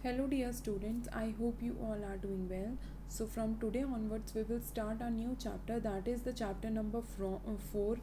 Hello dear students, I hope you all are doing well. So from today onwards we will start a new chapter, that is the chapter number 4,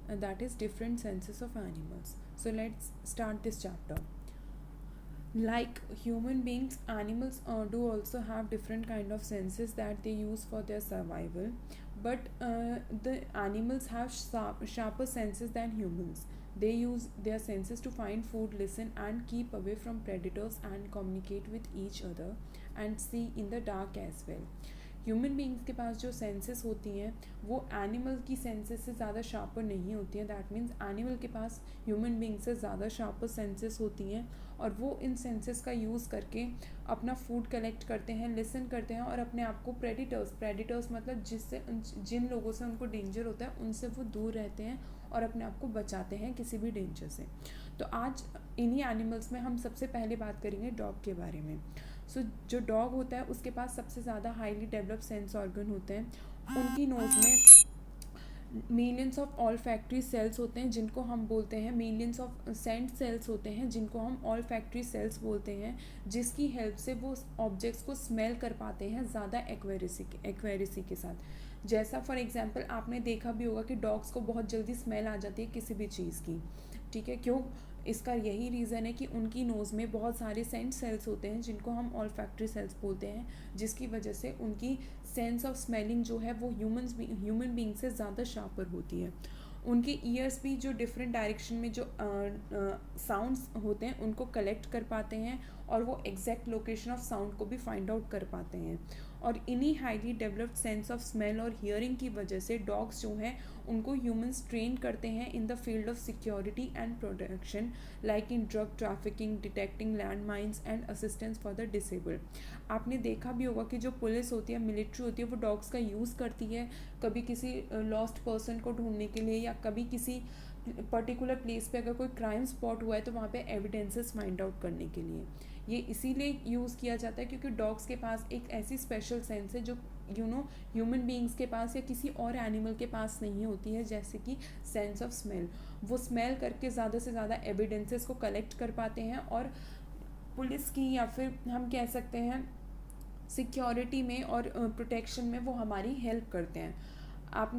that is different senses of animals. So let's start this chapter. Like human beings, animals do also have different kind of senses that they use for their survival, but the animals have sharper senses than humans. They use their senses to find food, listen and keep away from predators, and communicate with each other and see in the dark as well. Human beings के पास जो senses होती हैं वो animal की senses से ज़्यादा sharper नहीं होती हैं. दैट मीन्स एनिमल के पास ह्यूमन बींग से ज़्यादा शार्पर सेंसेस होती हैं और वो इन सेंसेस का यूज़ करके अपना फूड कलेक्ट करते हैं, लिसन करते हैं और अपने आप को प्रेडिटर्स मतलब जिससे जिन लोगों से उनको डेंजर होता है उनसे वो दूर रहते हैं और अपने आप को बचाते हैं किसी भी डेंजर से. तो आज इन्हीं एनिमल्स में हम सबसे पहले बात करेंगे डॉग के बारे में. सो जो डॉग होता है उसके पास सबसे ज़्यादा हाईली डेवलप्ड सेंस ऑर्गन होते हैं. उनकी नोज़ में मिलियंस ऑफ ऑल्फैक्टरी सेल्स होते हैं जिनको हम बोलते हैं, मिलियंस ऑफ सेंट सेल्स होते हैं जिनको हम ऑल्फैक्टरी सेल्स बोलते हैं, जिसकी हेल्प से वो ऑब्जेक्ट्स को स्मेल कर पाते हैं ज़्यादा एक्वेरेसी के साथ. जैसा फॉर एग्जांपल आपने देखा भी होगा कि डॉग्स को बहुत जल्दी स्मेल आ जाती है किसी भी चीज़ की. ठीक है, क्यों? इसका यही रीज़न है कि उनकी नोज़ में बहुत सारे सेंट सेल्स होते हैं जिनको हम ऑल्फैक्टरी सेल्स बोलते हैं, जिसकी वजह से उनकी सेंस ऑफ स्मेलिंग जो है वो ह्यूमन बींग से ज़्यादा शार्पर होती है. उनके ईयर्स भी जो डिफरेंट डायरेक्शन में जो साउंड्स होते हैं उनको कलेक्ट कर पाते हैं और वो एग्जैक्ट लोकेशन ऑफ साउंड को भी फाइंड आउट कर पाते हैं. और इन्हीं highly developed sense of smell और हियरिंग की वजह से डॉग्स जो हैं उनको ह्यूमंस ट्रेन करते हैं in the field of security and protection, like in drug trafficking, detecting land mines and assistance for the disabled. आपने देखा भी होगा कि जो पुलिस होती है, मिलिट्री होती है, वो डॉग्स का यूज़ करती है कभी किसी लॉस्ट पर्सन को ढूंढने के लिए या कभी किसी पर्टिकुलर प्लेस पे अगर कोई क्राइम स्पॉट हुआ है तो वहाँ पे एविडेंसेस फाइंड आउट करने के लिए. ये इसीलिए यूज़ किया जाता है क्योंकि डॉग्स के पास एक ऐसी स्पेशल सेंस है जो ह्यूमन बींग्स के पास या किसी और एनिमल के पास नहीं होती है, जैसे कि सेंस ऑफ स्मेल. वो स्मेल करके ज़्यादा से ज़्यादा एविडेंसेस को कलेक्ट कर पाते हैं और पुलिस की या फिर हम कह सकते हैं सिक्योरिटी में और प्रोटेक्शन में वो हमारी हेल्प करते हैं. आप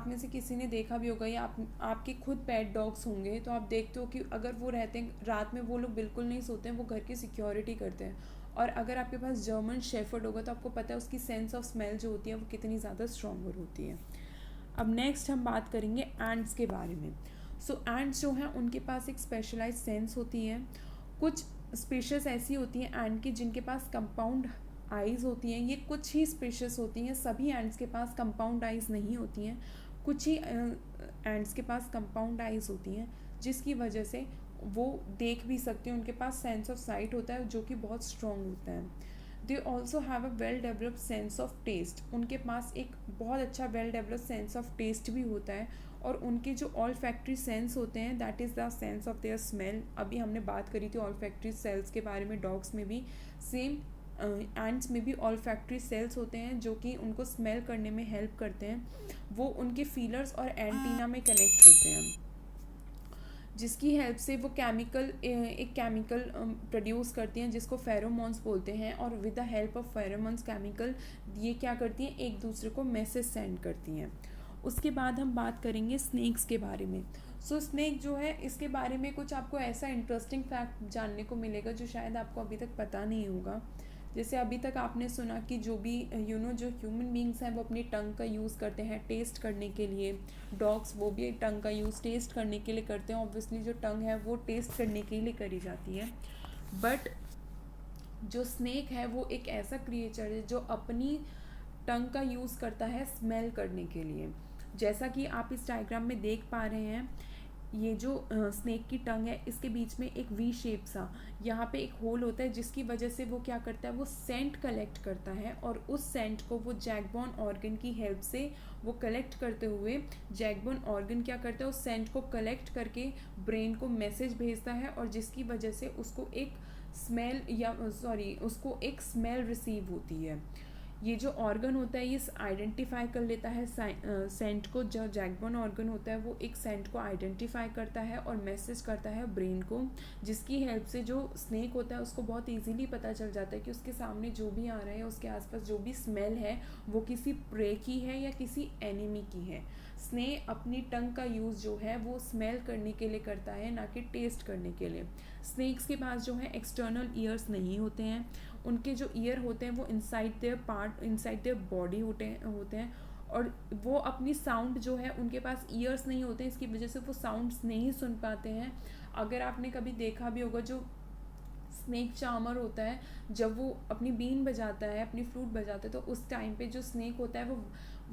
में से किसी ने देखा भी होगा या आपके खुद पेट डॉग्स होंगे तो आप देखते हो कि अगर वो रहते हैं रात में, वो लोग बिल्कुल नहीं सोते हैं, वो घर की सिक्योरिटी करते हैं. और अगर आपके पास जर्मन शेफर्ड होगा तो आपको पता है उसकी सेंस ऑफ स्मेल जो होती है वो कितनी ज़्यादा स्ट्रॉन्गर होती है. अब नेक्स्ट हम बात करेंगे एंट्स के बारे में. सो एंट्स जो हैं उनके पास एक स्पेशलाइज सेंस होती है. कुछ स्पीशीज़ ऐसी होती हैं एंट की जिनके पास कंपाउंड आइज़ होती हैं. ये कुछ ही स्पीशीज़ होती हैं, सभी एंट्स के पास कंपाउंड आइज़ नहीं होती हैं. कुछ ही एंट्स के पास कंपाउंड आइज़ होती हैं जिसकी वजह से वो देख भी सकते हैं. उनके पास सेंस ऑफ साइट होता है जो कि बहुत स्ट्रॉन्ग होता है. They also have a well developed sense of taste. उनके पास एक बहुत अच्छा well developed sense of taste भी होता है. और उनके जो ऑल फैक्ट्री सेंस होते हैं that is the sense of their smell. अभी हमने बात करी थी ऑल फैक्ट्री सेल्स के बारे में. डॉग्स में भी सेम, एंट्स में भी ऑल फैक्ट्री सेल्स होते हैं जो कि उनको स्मेल करने में हेल्प करते हैं. वो उनके फीलर्स और एंटीना में कनेक्ट होते हैं जिसकी हेल्प से वो एक केमिकल प्रोड्यूस करती हैं जिसको फेरोमोन्स बोलते हैं. और with the help of pheromones chemical ये क्या करती हैं, एक दूसरे को मैसेज सेंड करती हैं. उसके बाद हम बात करेंगे स्नेक्स के बारे में. सो स्नेक जो है इसके बारे में कुछ आपको ऐसा इंटरेस्टिंग फैक्ट जानने को मिलेगा जो शायद आपको अभी तक पता नहीं होगा. जैसे अभी तक आपने सुना कि जो भी जो ह्यूमन बींग्स हैं वो अपनी टंग का यूज़ करते हैं टेस्ट करने के लिए. डॉग्स वो भी टंग का यूज़ टेस्ट करने के लिए करते हैं. ऑब्वियसली जो टंग है वो टेस्ट करने के लिए करी जाती है. बट जो स्नेक है वो एक ऐसा क्रिएचर है जो अपनी टंग का यूज़ करता है स्मेल करने के लिए. जैसा कि आप इस डायग्राम में देख पा रहे हैं, ये जो स्नेक की टंग है इसके बीच में एक वी शेप सा यहाँ पे एक होल होता है जिसकी वजह से वो क्या करता है, वो सेंट कलेक्ट करता है. और उस सेंट को वो जैकबोन ऑर्गन की हेल्प से वो कलेक्ट करते हुए जैकबोन ऑर्गन क्या करता है, उस सेंट को कलेक्ट करके ब्रेन को मैसेज भेजता है और जिसकी वजह से उसको एक स्मेल रिसीव होती है. ये जो ऑर्गन होता है ये आइडेंटिफाई कर लेता है सेंट को। जो जैकबोन ऑर्गन होता है वो एक सेंट को आइडेंटिफाई करता है और मैसेज करता है ब्रेन को, जिसकी हेल्प से जो स्नेक होता है उसको बहुत इजीली पता चल जाता है कि उसके सामने जो भी आ रहा है, उसके आसपास जो भी स्मेल है वो किसी प्रे की है या किसी एनिमी की है। स्नेक अपनी टंग का यूज़ जो है वो स्मेल करने के लिए करता है, ना कि टेस्ट करने के लिए। स्नेक्स के पास जो है एक्सटर्नल ईयर्स नहीं होते हैं, उनके जो ईयर होते हैं वो इनसाइड देयर बॉडी होते हैं और वो अपनी साउंड जो है, उनके पास ईयर्स नहीं होते हैं, इसकी वजह से वो साउंड्स नहीं सुन पाते हैं। अगर आपने कभी देखा भी होगा, जो स्नेक चार्मर होता है जब वो अपनी बीन बजाता है, अपनी फ्लूट बजाता है, तो उस टाइम पे जो स्नेक होता है वो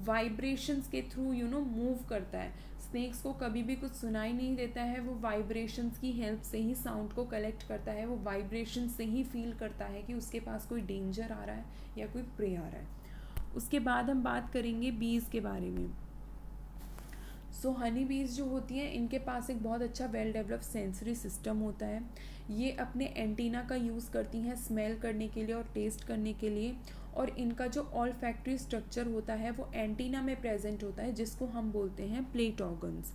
वाइब्रेशंस के थ्रू मूव करता है। स्नेक्स को कभी भी कुछ सुनाई नहीं देता है, वो वाइब्रेशंस की हेल्प से ही साउंड को कलेक्ट करता है, वो वाइब्रेशन से ही फील करता है कि उसके पास कोई डेंजर आ रहा है या कोई प्रे आ रहा है। उसके बाद हम बात करेंगे बीज के बारे में। सो हनी बीज जो होती हैं इनके पास एक बहुत अच्छा वेल डेवलप्ड सेंसरी सिस्टम होता है। ये अपने एंटीना का यूज़ करती हैं स्मेल करने के लिए और टेस्ट करने के लिए, और इनका जो ऑल्फैक्टरी स्ट्रक्चर होता है वो एंटीना में प्रेजेंट होता है, जिसको हम बोलते हैं प्लेट ऑर्गन्स।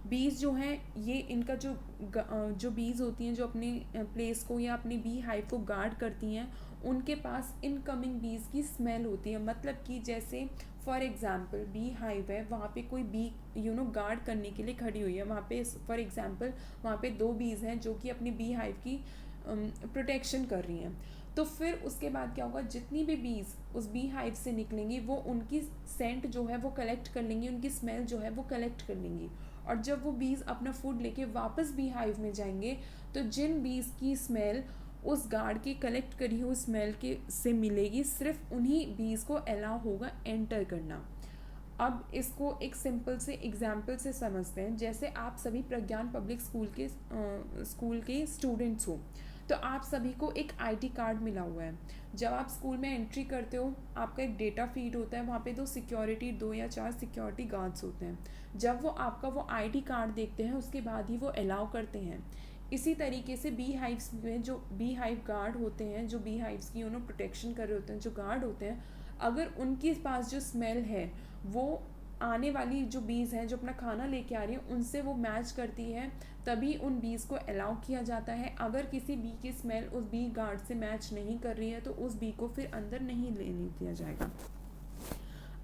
बीज जो हैं ये इनका जो बीज होती हैं जो अपने प्लेस को या अपनी बी हाइव को गार्ड करती हैं, उनके पास इनकमिंग बीज की स्मेल होती है। मतलब कि जैसे फॉर एग्जाम्पल बी हाइव है, वहाँ पे कोई बी गार्ड करने के लिए खड़ी हुई है, वहाँ पे फॉर एग्जाम्पल वहाँ पे 2 बीज हैं जो कि अपनी बी हाइव की प्रोटेक्शन कर रही हैं। तो फिर उसके बाद क्या होगा, जितनी भी बीज उस बी हाइव से निकलेंगी वो उनकी सेंट जो है वो कलेक्ट कर लेंगी, उनकी स्मेल जो है वो कलेक्ट कर लेंगी। और जब वो बीज अपना फूड लेके वापस बी हाइव में जाएंगे, तो जिन बीज की स्मेल उस गार्ड की कलेक्ट करी हुई स्मेल के से मिलेगी, सिर्फ उन्हीं बीज को अलाउ होगा एंटर करना। अब इसको एक सिंपल से एग्जाम्पल से समझते हैं। जैसे आप सभी प्रज्ञान पब्लिक स्कूल के स्टूडेंट्स हो, तो आप सभी को एक आईडी कार्ड मिला हुआ है। जब आप स्कूल में एंट्री करते हो, आपका एक डेटा फीड होता है, वहाँ पे 2 या 4 सिक्योरिटी गार्ड्स होते हैं। जब वो आपका वो आईडी कार्ड देखते हैं उसके बाद ही वो अलाउ करते हैं। इसी तरीके से बी हाइव्स में जो बी हाइव गार्ड होते हैं, जो बी हाइव्स की प्रोटेक्शन कर रहे होते हैं, जो गार्ड होते हैं, अगर उनके पास जो स्मेल है वो आने वाली जो बीज हैं जो अपना खाना लेके आ रही है उनसे वो मैच करती है, तभी उन बीज को अलाउ किया जाता है। अगर किसी बी की स्मेल उस बी गार्ड से मैच नहीं कर रही है तो उस बी को फिर अंदर नहीं लेने दिया जाएगा।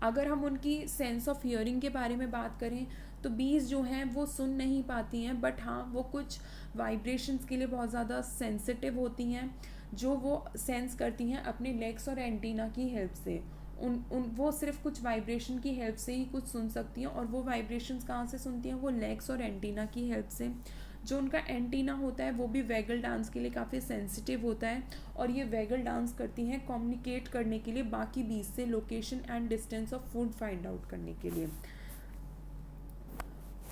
अगर हम उनकी सेंस ऑफ हियरिंग के बारे में बात करें, तो बीज जो हैं वो सुन नहीं पाती हैं, बट हाँ वो कुछ वाइब्रेशंस के लिए बहुत ज़्यादा सेंसिटिव होती हैं, जो वो सेंस करती हैं अपने लेग्स और एंटीना की हेल्प से। वो सिर्फ कुछ वाइब्रेशन की हेल्प से ही कुछ सुन सकती हैं, और वो वाइब्रेशंस कहाँ से सुनती हैं, वो लेग्स और एंटीना की हेल्प से। जो उनका एंटीना होता है वो भी वैगल डांस के लिए काफ़ी सेंसिटिव होता है, और ये वैगल डांस करती हैं कम्युनिकेट करने के लिए बाकी बीज से, location and distance of food find out करने के लिए।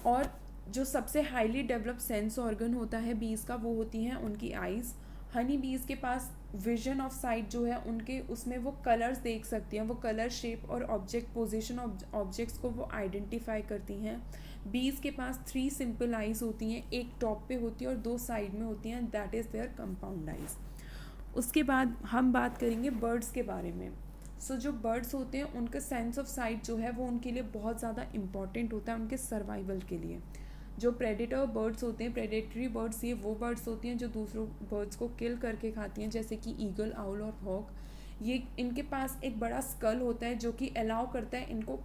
और जो सबसे हाईली डेवलप्ड सेंस ऑर्गन होता है बीज का, वो होती हैं उनकी आइज़। हनी बीज के पास विजन ऑफ साइट जो है उनके, उसमें वो कलर्स देख सकती हैं, वो कलर, शेप और ऑब्जेक्ट पोजीशन ऑब्जेक्ट्स को वो आइडेंटिफाई करती हैं। बीज के पास 3 सिंपल आइज़ होती हैं, एक टॉप पे होती है और 2 साइड में होती हैं, that is there compound eyes. उसके बाद हम बात करेंगे बर्ड्स के बारे में। जो बर्ड्स होते हैं उनका सेंस ऑफ साइट जो है वो उनके लिए बहुत ज़्यादा इम्पॉर्टेंट होता है, उनके सर्वाइवल के लिए। जो प्रेडेटर बर्ड्स होते हैं, प्रेडेटरी बर्ड्स, ये वो बर्ड्स होती हैं जो दूसरों बर्ड्स को किल करके खाती हैं, जैसे कि ईगल, आउल और हॉक। ये इनके पास एक बड़ा स्कल होता है जो कि अलाउ करता है इनको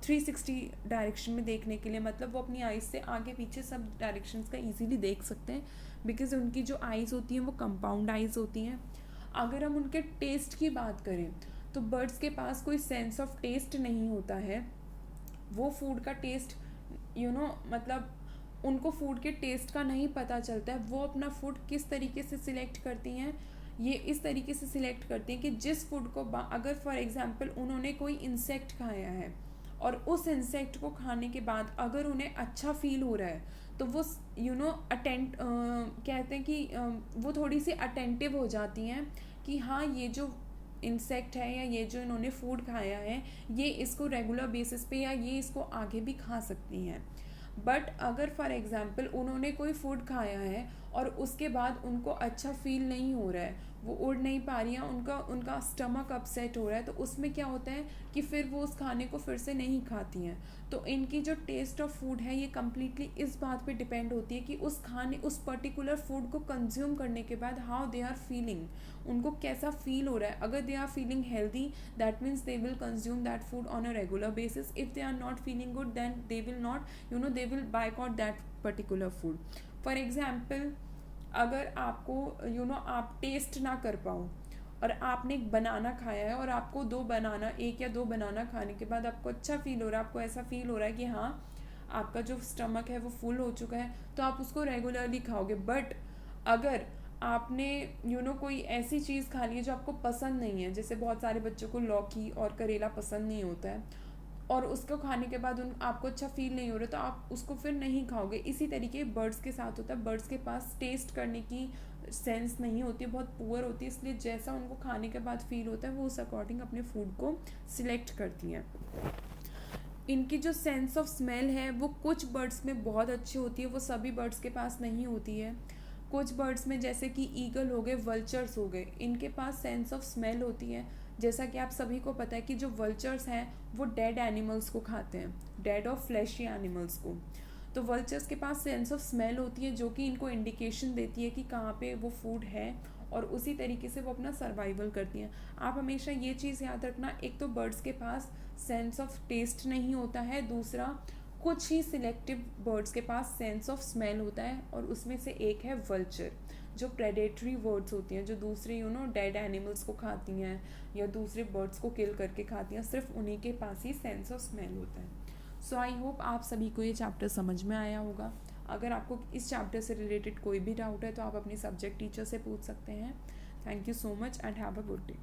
360 डायरेक्शन में देखने के लिए। मतलब वो अपनी आइज़ से आगे पीछे सब डायरेक्शंस का इजीली देख सकते हैं, बिकॉज उनकी जो आइज़ होती हैं वो कंपाउंड आइज़ होती हैं। अगर हम उनके टेस्ट की बात करें, तो बर्ड्स के पास कोई सेंस ऑफ टेस्ट नहीं होता है। वो फूड का टेस्ट मतलब उनको फूड के टेस्ट का नहीं पता चलता है। वो अपना फूड किस तरीके से सिलेक्ट करती हैं, ये इस तरीके से सिलेक्ट करती हैं कि जिस फूड को अगर फॉर एग्जांपल उन्होंने कोई इंसेक्ट खाया है और उस इंसेक्ट को खाने के बाद अगर उन्हें अच्छा फील हो रहा है, तो वो कहते हैं कि वो थोड़ी सी अटेंटिव हो जाती हैं कि हाँ ये जो इंसेक्ट है या ये जो इन्होंने फूड खाया है ये इसको रेगुलर बेसिस पे या ये इसको आगे भी खा सकती हैं। बट अगर फॉर एग्जांपल उन्होंने कोई फूड खाया है और उसके बाद उनको अच्छा फील नहीं हो रहा है, वो उड़ नहीं पा रही हैं, उनका उनका स्टमक अपसेट हो रहा है, तो उसमें क्या होता है कि फिर वो उस खाने को फिर से नहीं खाती हैं। तो इनकी जो टेस्ट ऑफ फूड है ये कम्प्लीटली इस बात पे डिपेंड होती है कि उस पर्टिकुलर फूड को कंज्यूम करने के बाद हाउ दे आर फीलिंग, उनको कैसा फील हो रहा है। अगर they are feeling healthy, that means they will consume that food on a regular basis. If they are not feeling good, then they will not, they will boycott that particular food. For example, अगर आपको आप test ना कर पाओ और आपने एक बनाना खाया है और आपको एक या दो बनाना खाने के बाद आपको अच्छा फील हो रहा है, आपको ऐसा फील हो रहा है कि हाँ आपका जो स्टमक है वो फुल हो चुका है, तो आप उसको रेगुलरली खाओगे. बट अगर आपने कोई ऐसी चीज़ खा ली है जो आपको पसंद नहीं है, जैसे बहुत सारे बच्चों को लौकी और करेला पसंद नहीं होता है, और उसको खाने के बाद आपको अच्छा फील नहीं हो रहा, तो आप उसको फिर नहीं खाओगे. इसी तरीके बर्ड्स के साथ होता है. बर्ड्स के पास टेस्ट करने की सेंस नहीं होती है, बहुत पुअर होती है, इसलिए जैसा उनको खाने के बाद फील होता है वो उस अकॉर्डिंग अपने फूड को सिलेक्ट करती हैं. इनकी जो सेंस ऑफ स्मेल है वो कुछ बर्ड्स में बहुत अच्छी होती है, वो सभी बर्ड्स के पास नहीं होती है. कुछ बर्ड्स में जैसे कि ईगल हो गए, वल्चर्स हो गए, इनके पास सेंस ऑफ स्मेल होती है. जैसा कि आप सभी को पता है कि जो वल्चर्स हैं वो डेड एनिमल्स को खाते हैं, डेड और फ्लैशी एनिमल्स को. तो वल्चर्स के पास सेंस ऑफ स्मेल होती है जो कि इनको इंडिकेशन देती है कि कहाँ पे वो फूड है, और उसी तरीके से वो अपना सर्वाइवल करती हैं. आप हमेशा ये चीज़ याद रखना, एक तो बर्ड्स के पास सेंस ऑफ टेस्ट नहीं होता है, दूसरा कुछ ही सिलेक्टिव बर्ड्स के पास सेंस ऑफ स्मेल होता है, और उसमें से एक है वल्चर, जो प्रेडेटरी बर्ड्स होती हैं, जो दूसरे डेड एनिमल्स को खाती हैं या दूसरे बर्ड्स को किल करके खाती हैं, सिर्फ उन्हीं के पास ही सेंस ऑफ स्मेल होता है. सो आई होप आप सभी को ये चैप्टर समझ में आया होगा. अगर आपको इस चैप्टर से रिलेटेड कोई भी डाउट है तो आप अपने सब्जेक्ट टीचर से पूछ सकते हैं. Thank you so much and have a good day.